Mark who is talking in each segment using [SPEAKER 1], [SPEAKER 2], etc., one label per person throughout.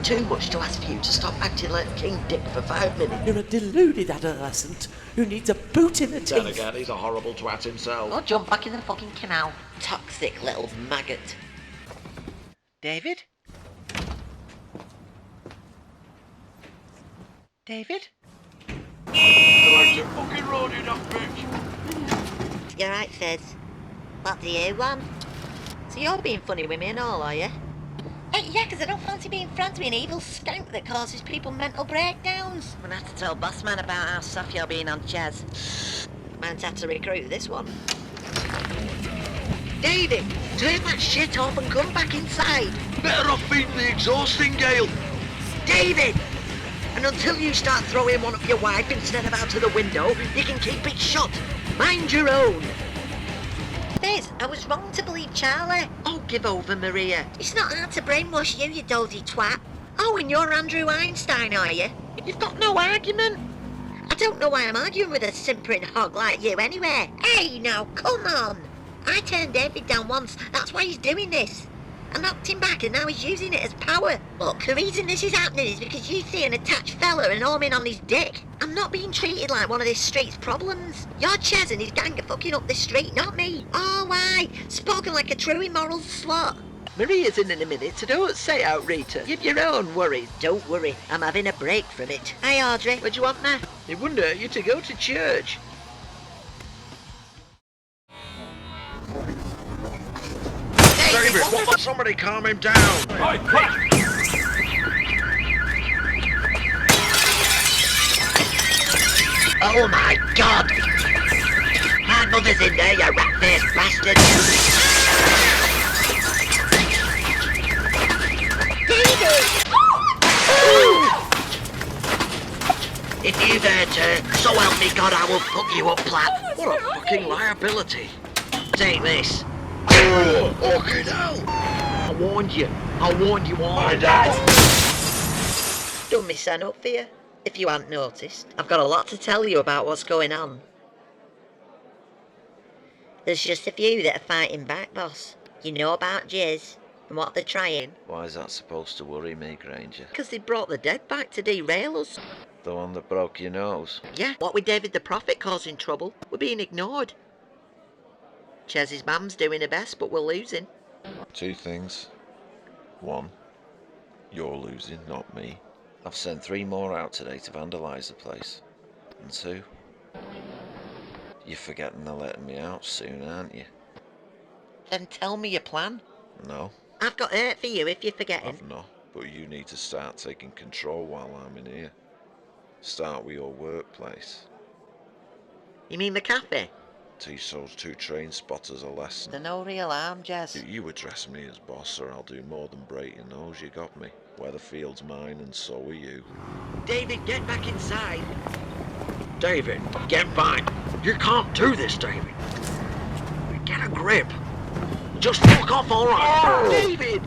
[SPEAKER 1] too much to ask for you to stop acting like King Dick for 5 minutes.
[SPEAKER 2] You're a deluded adolescent who needs a boot in the teeth.
[SPEAKER 3] Then again, he's a horrible twat himself.
[SPEAKER 1] Or jump back in the fucking canal. Toxic little maggot.
[SPEAKER 4] David? David?
[SPEAKER 3] Like fucking road, you daft bitch.
[SPEAKER 1] You're right, Fizz. What do you want? So you're being funny with me and all, are you? Yeah, because I don't fancy being friends with an evil skank that causes people mental breakdowns. I'm gonna have to tell Bossman about how soft you're being on Ches. Might have to recruit this one. David, turn that shit off and come back inside.
[SPEAKER 3] Better off feeding the exhausting gale.
[SPEAKER 1] David! And until you start throwing one up your wife instead of out of the window, you can keep it shut. Mind your own. Fizz, I was wrong to believe Charlie. Oh, give over, Maria. It's not hard to brainwash you, you doldy twat. Oh, and you're Andrew Einstein, are you? You've got no argument. I don't know why I'm arguing with a simpering hog like you anyway. Hey, now, come on. I turned David down once, that's why he's doing this. I knocked him back and now he's using it as power. Look, the reason this is happening is because you see an attached fella and arm in on his dick. I'm not being treated like one of this street's problems. You're Ches and his gang are fucking up this street, not me. Oh, why? Spoken like a true immoral slut. Maria's in a minute, so don't say out, Rita. You've your own worries. Don't worry, I'm having a break from it. Hi, Audrey. What do you want now?
[SPEAKER 3] It wouldn't hurt you to go to church. David, somebody calm him down.
[SPEAKER 1] Oh my God! My mother's in there, you rat-faced bastard! David! If you dare to, so help me God, I will fuck you up, Platt.
[SPEAKER 3] What a fucking liability.
[SPEAKER 1] Take this.
[SPEAKER 3] Oh, fucking hell.
[SPEAKER 1] I warned you all.
[SPEAKER 3] My dad.
[SPEAKER 1] Don't me stand up for you. If you hadn't noticed, I've got a lot to tell you about what's going on. There's just a few that are fighting back, boss. You know about Jizz and what they're trying.
[SPEAKER 5] Why is that supposed to worry me, Granger?
[SPEAKER 1] Because they brought the dead back to derail us.
[SPEAKER 5] The one that broke your nose?
[SPEAKER 1] Yeah, what with David the Prophet causing trouble, we're being ignored. Chez's mum's doing her best, but we're losing.
[SPEAKER 5] Two things. One, you're losing, not me. I've sent 3 more out today to vandalise the place. And 2, you're forgetting to let me out soon, aren't you?
[SPEAKER 1] Then tell me your plan.
[SPEAKER 5] No.
[SPEAKER 1] I've got hurt for you if you're forgetting.
[SPEAKER 5] I've not, but you need to start taking control while I'm in here. Start with your workplace.
[SPEAKER 1] You mean the cafe?
[SPEAKER 5] Teach those 2 train spotters a lesson.
[SPEAKER 1] They're no real harm, Jez.
[SPEAKER 5] You address me as boss or I'll do more than break your nose, you got me. Weatherfield's mine and so are you.
[SPEAKER 1] David, get back inside.
[SPEAKER 3] David, get back. You can't do this, David. Get a grip. Just fuck off, all right?
[SPEAKER 1] Oh, David!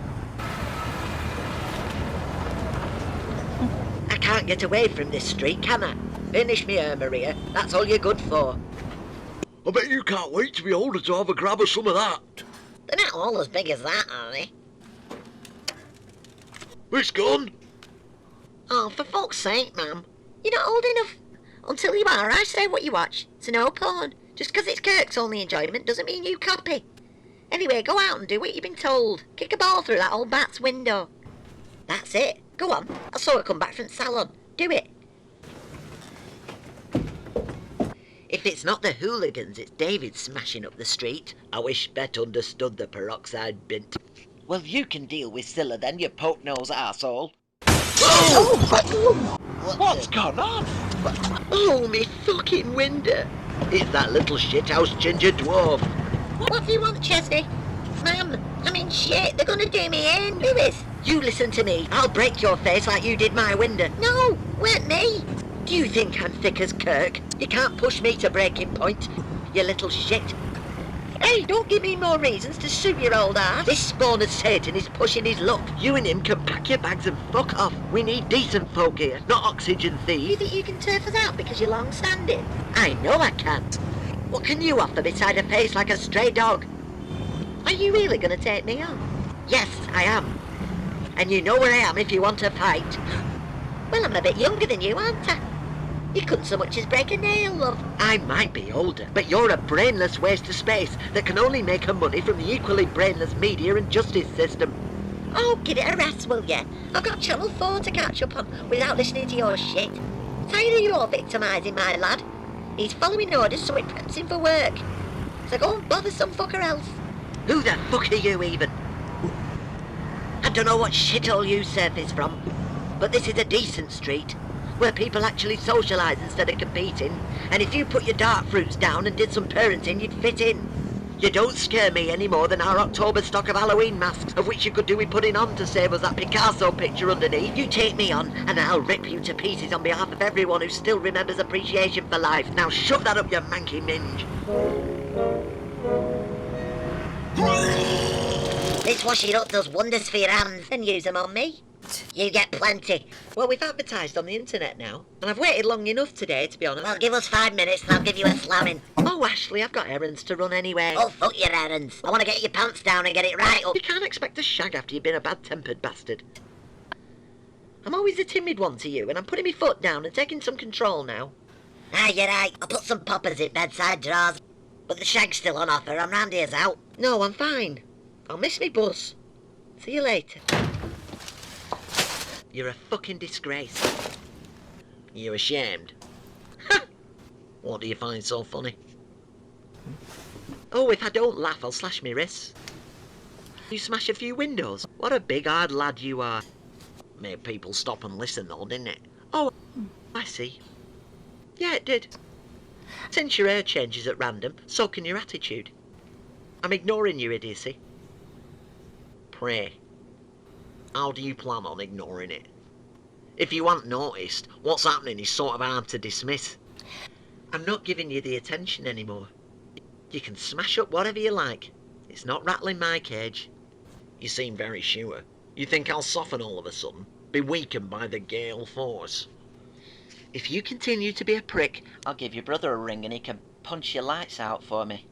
[SPEAKER 1] I can't get away from this street, can I? Finish me here, Maria. That's all you're good for.
[SPEAKER 3] I bet you can't wait to be older to have a grab of some of that.
[SPEAKER 1] They're not all as big as that, are they?
[SPEAKER 3] This gun?
[SPEAKER 1] Oh, for fuck's sake, ma'am. You're not old enough. Until you are, I say what you watch. It's no porn. Just 'cause it's Kirk's only enjoyment doesn't mean you copy. Anyway, go out and do what you've been told. Kick a ball through that old bat's window. That's it. Go on. I saw her come back from the salon. Do it. If it's not the hooligans, it's David smashing up the street. I wish Bet understood the peroxide bint. Well, you can deal with Scylla then, you poke-nosed arsehole. Oh!
[SPEAKER 3] What's gone on?
[SPEAKER 1] Oh, me fucking window. It's that little shithouse ginger dwarf. What do you want, Chesney? Ma'am, I'm in shit. They're gonna do me in. Lewis, you listen to me. I'll break your face like you did my window. No, weren't me. Do you think I'm thick as Kirk? You can't push me to breaking point, you little shit. Hey, don't give me more reasons to sue your old ass. This spawn of Satan is pushing his luck. You and him can pack your bags and fuck off. We need decent folk here, not oxygen thieves. You think you can turf us out because you're long-standing? I know I can't. What can you offer beside a face like a stray dog? Are you really going to take me on? Yes, I am. And you know where I am if you want to fight. Well, I'm a bit younger than you, aren't I? You couldn't so much as break a nail, love. I might be older, but you're a brainless waste of space that can only make her money from the equally brainless media and justice system. Oh, give it a rest, will ya? I've got Channel 4 to catch up on without listening to your shit. Tired of your victimising my lad. He's following orders so it preps him for work. So go and bother some fucker else. Who the fuck are you even? I don't know what shithole you surface from, but this is a decent street, where people actually socialise instead of competing, and if you put your dark fruits down and did some parenting, you'd fit in. You don't scare me any more than our October stock of Halloween masks, of which you could do with putting on to save us that Picasso picture underneath. You take me on, and I'll rip you to pieces on behalf of everyone who still remembers appreciation for life. Now shove that up your manky minge. This washing up does wonders for your hands, and use them on me. You get plenty. Well, we've advertised on the internet now, and I've waited long enough today, to be honest. Well, give us 5 minutes and I'll give you a slamming. Oh, Ashley, I've got errands to run anyway. Oh, fuck your errands. I want to get your pants down and get it right up. You can't expect a shag after you've been a bad-tempered bastard. I'm always the timid one to you, and I'm putting my foot down and taking some control now. Ah, you're right. I'll put some poppers in bedside drawers. But the shag's still on offer. I'm round here's out. No, I'm fine. I'll miss me bus. See you later. You're a fucking disgrace. You ashamed? What do you find so funny? Oh, if I don't laugh, I'll slash my wrists. You smash a few windows? What a big hard lad you are. Made people stop and listen though, didn't it? Oh, I see. Yeah, it did. Since your hair changes at random, so can your attitude. I'm ignoring your idiocy. Pray. How do you plan on ignoring it? If you haven't noticed, what's happening is sort of hard to dismiss. I'm not giving you the attention anymore. You can smash up whatever you like. It's not rattling my cage. You seem very sure. You think I'll soften all of a sudden? Be weakened by the gale force? If you continue to be a prick, I'll give your brother a ring and he can punch your lights out for me.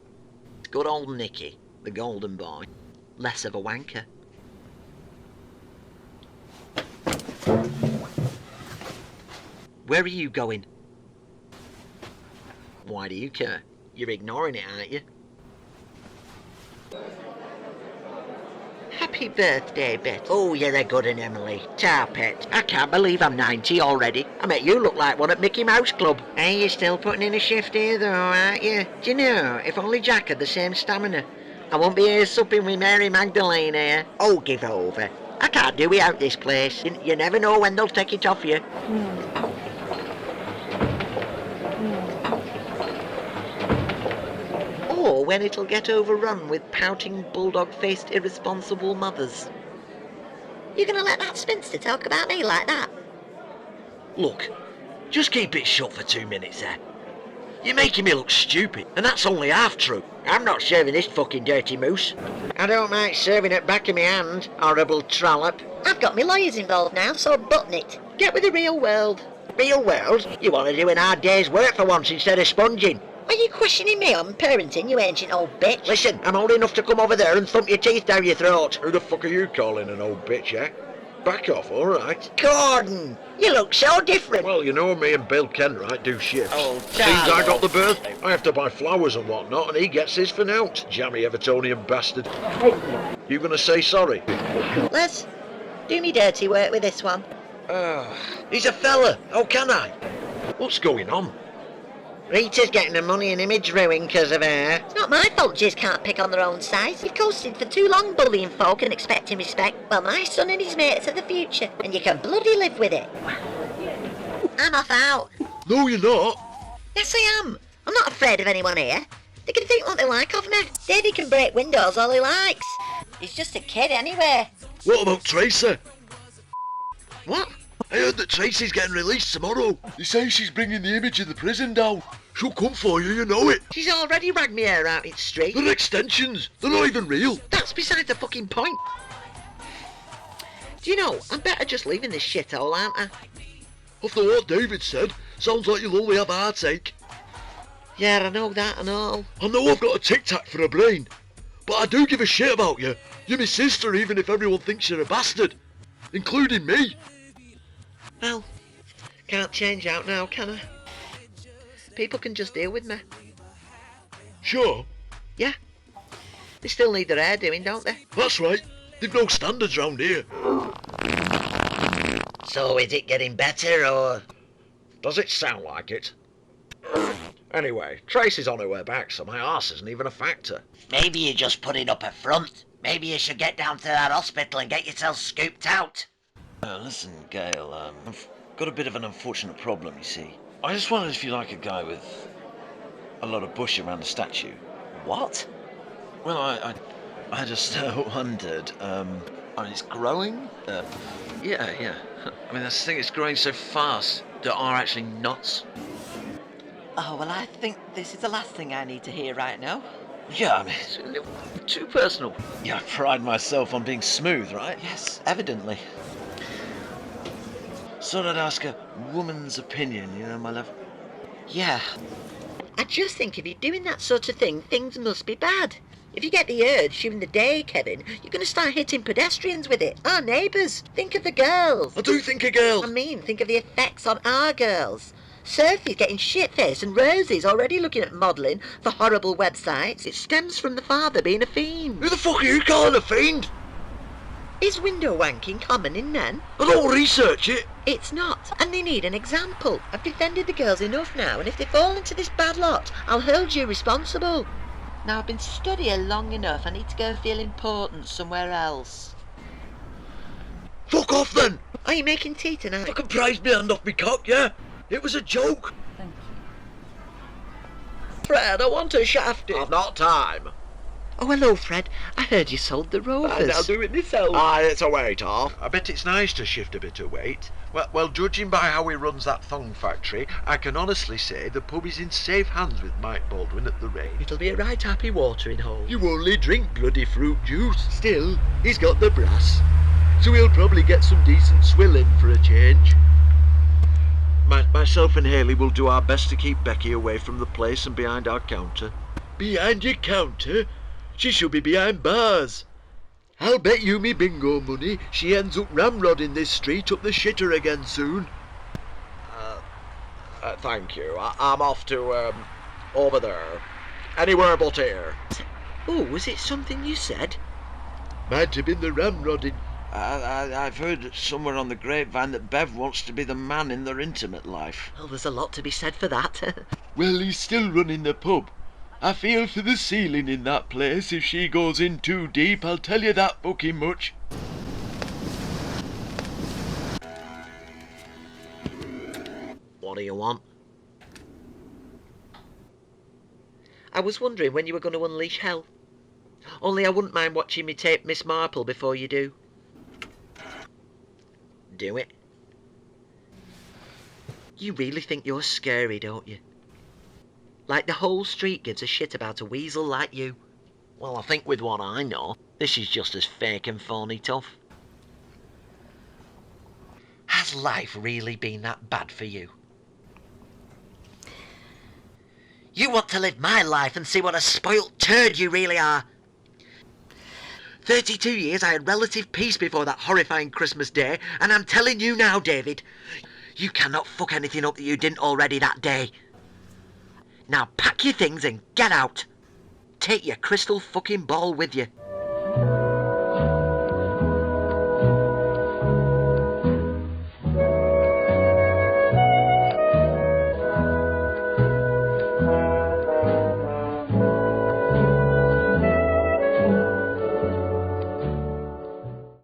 [SPEAKER 1] Good old Nicky, the golden boy. Less of a wanker. Where are you going? Why do you care? You're ignoring it, aren't you? Happy birthday, Bet. Oh, you're a good one, Emily. Tar pet. I can't believe I'm 90 already. I bet you look like one at Mickey Mouse Club. Hey, you're still putting in a shift here, though, aren't you? Do you know, if only Jack had the same stamina, I won't be here supping with Mary Magdalene here. Oh, give over. I can't do without this place. You never know when they'll take it off you. Or when it'll get overrun with pouting, bulldog-faced, irresponsible mothers. You gonna let that spinster talk about me like that? Look, just keep it shut for 2 minutes there. You're making me look stupid, and that's only half true. I'm not serving this fucking dirty moose. I don't mind serving it back in my hand, horrible trollop. I've got my lawyers involved now, so button it. Get with the real world. Real world? You want to do an hard day's work for once instead of sponging? Are you questioning me on parenting, you ancient old bitch? Listen, I'm old enough to come over there and thump your teeth down your throat.
[SPEAKER 3] Who the fuck are you calling an old bitch, eh? Back off, all right?
[SPEAKER 1] Gordon, you look so different.
[SPEAKER 3] Well, you know me and Bill Kenwright do shifts.
[SPEAKER 1] Oh,
[SPEAKER 3] Since I got the birth, I have to buy flowers and whatnot, and he gets his for nout. Jammy Evertonian bastard. You gonna say sorry?
[SPEAKER 1] Les, do me dirty work with this one.
[SPEAKER 3] He's a fella. How can I? What's going on?
[SPEAKER 1] Rita's getting her money and image ruined because of her. It's not my fault Jizz can't pick on their own size. You've coasted for too long bullying folk and expecting respect. Well, my son and his mates are the future, and you can bloody live with it. I'm off out.
[SPEAKER 3] No, you're not.
[SPEAKER 1] Yes, I am. I'm not afraid of anyone here. They can think what they like of me. Davey can break windows all he likes. He's just a kid anyway.
[SPEAKER 3] What about Tracy?
[SPEAKER 1] What?
[SPEAKER 3] I heard that Tracy's getting released tomorrow. They say she's bringing the image of the prison down. She'll come for you, you know it.
[SPEAKER 1] She's already ragged me hair out in the street.
[SPEAKER 3] They're extensions. They're not even real.
[SPEAKER 1] That's beside the fucking point. Do you know, I'm better just leaving this shithole, aren't I?
[SPEAKER 3] After what David said, sounds like you'll only have a heartache.
[SPEAKER 1] Yeah, I know that and all.
[SPEAKER 3] I know I've got a tic-tac for a brain, but I do give a shit about you. You're my sister even if everyone thinks you're a bastard. including me.
[SPEAKER 1] Well, can't change out now, can I? People can just deal with me.
[SPEAKER 3] Sure,
[SPEAKER 1] Yeah. They still need their hair doing, don't they?
[SPEAKER 3] that's right. They've no standards round here.
[SPEAKER 1] So is it getting better, or...?
[SPEAKER 3] Does it sound like it? Anyway, Tracy's on her way back, so my arse isn't even a factor.
[SPEAKER 1] Maybe you just put it up a front. Maybe you should get down to that hospital and get yourself scooped out.
[SPEAKER 5] Listen, Gail, I've got a bit of an unfortunate problem, you see. I just wondered if you like a guy with a lot of bush around the statue.
[SPEAKER 1] What?
[SPEAKER 5] Well, I just wondered, I mean, it's growing? Yeah. I mean, that's the thing, it's growing so fast. There are actually nuts.
[SPEAKER 1] Oh, well, I think this is the last thing I need to hear right now.
[SPEAKER 5] Yeah, I mean, it's a little too personal. Yeah, I pride myself on being smooth, right?
[SPEAKER 1] Yes, evidently.
[SPEAKER 5] So I'd ask a woman's opinion, you know, my love.
[SPEAKER 1] Yeah. I just think if you're doing that sort of thing, things must be bad. If you get the urge during the day, Kevin, you're going to start hitting pedestrians with it. Our neighbours. Think of the girls.
[SPEAKER 3] I do think of girls.
[SPEAKER 1] I mean, think of the effects on our girls. Sophie's getting shit-faced and Rosie's already looking at modelling for horrible websites. It stems from the father being a fiend.
[SPEAKER 3] Who the fuck are you calling a fiend?
[SPEAKER 1] Is window wanking common in men?
[SPEAKER 3] I don't research it.
[SPEAKER 1] It's not, and they need an example. I've defended the girls enough now, and if they fall into this bad lot, I'll hold you responsible. Now I've been studying long enough, I need to go feel important somewhere else.
[SPEAKER 3] Fuck off then.
[SPEAKER 1] Are you making tea tonight?
[SPEAKER 3] Fucking prise me hand off me cock, yeah? It was a joke.
[SPEAKER 2] Thank you.
[SPEAKER 1] Fred, I want to shaft it.
[SPEAKER 3] I've not time.
[SPEAKER 1] Oh, hello, Fred. I heard you sold the Rovers.
[SPEAKER 3] I'll do
[SPEAKER 1] it myself.
[SPEAKER 3] It's a weight off. I bet it's nice to shift a bit of weight. Well, judging by how he runs that thong factory, I can honestly say the pub is in safe hands with Mike Baldwin at the reign.
[SPEAKER 1] It'll be a right happy watering hole.
[SPEAKER 3] You only drink bloody fruit juice. Still, he's got the brass. So he'll probably get some decent swill in for a change. Myself and Haley will do our best to keep Becky away from the place and behind our counter. Behind your counter? She should be behind bars. I'll bet you me bingo money she ends up ramrodding this street up the shitter again soon. Thank you. I'm off to, over there. Anywhere but here.
[SPEAKER 1] Oh, was it something you said?
[SPEAKER 3] Might have been the ramrodding.
[SPEAKER 5] I've heard somewhere on the grapevine that Bev wants to be the man in their intimate life.
[SPEAKER 1] Well, there's a lot to be said for that.
[SPEAKER 3] Well, he's still running the pub. I feel for the ceiling in that place. If she goes in too deep, I'll tell you that fucking much.
[SPEAKER 1] What do you want? I was wondering when you were going to unleash hell. Only I wouldn't mind watching me tape Miss Marple before you do. Do it. You really think you're scary, don't you? Like the whole street gives a shit about a weasel like you. Well, I think with what I know, this is just as fake and phony tough. Has life really been that bad for you? You want to live my life and see what a spoilt turd you really are. 32 years I had relative peace before that horrifying Christmas day, and I'm telling you now, David, you cannot fuck anything up that you didn't already that day. Now pack your things and get out. Take your crystal fucking ball with you.